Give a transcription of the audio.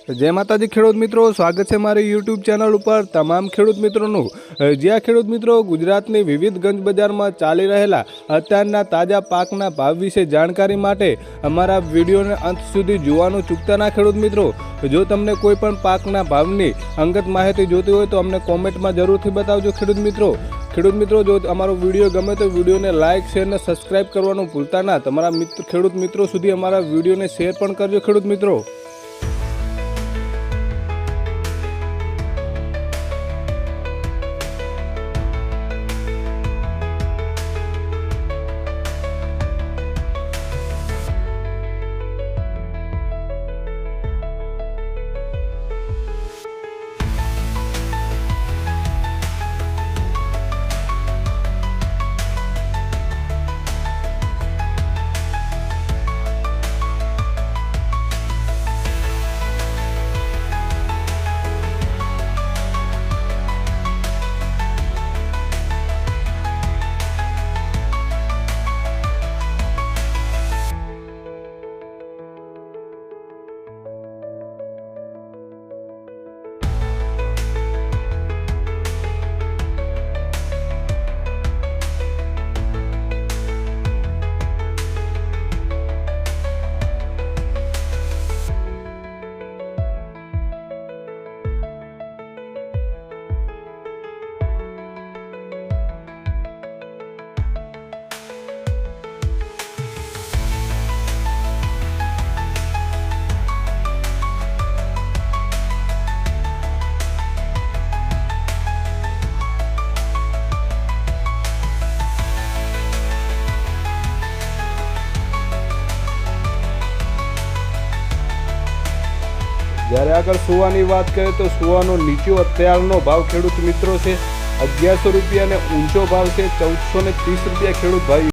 जय माताजी खेडूत मित्रों, स्वागत है मारी यूट्यूब चैनल पर तमाम खेडूत मित्रों। ज्यां खेडूत मित्रों गुजरातनी विविध गंज बजार में चाली रहेला अत्याરના ताजा पाकना भाव विषे जाणकारी माटे अमारा विडियोने अंत सुधी जोवानुं चूकता ना खेडूत मित्रों। जो तमने कोईपण पाकना भावनी अंगत माहिती जोती होय तो अमने कॉमेंट में जरूरथी बतावजो खेडूत मित्रों। खेडूत मित्रों, जो अमारो विडियो गमे तो विडियो ने लाइक शेर ने सब्सक्राइब करवानुं भूलता ना। तमारा खेडूत मित्रों सुधी अमारा विडियो ने शेर पण करजो खेडूत मित्रों। જ્યારે આગળ સુવાની વાત કરીએ તો સુવાનો નીચો અત્યારનો ભાવ ખેડૂત મિત્રો છે 1100 રૂપિયા અને ઊંચો ભાવ છે 1430 રૂપિયા ખેડૂત ભાઈ।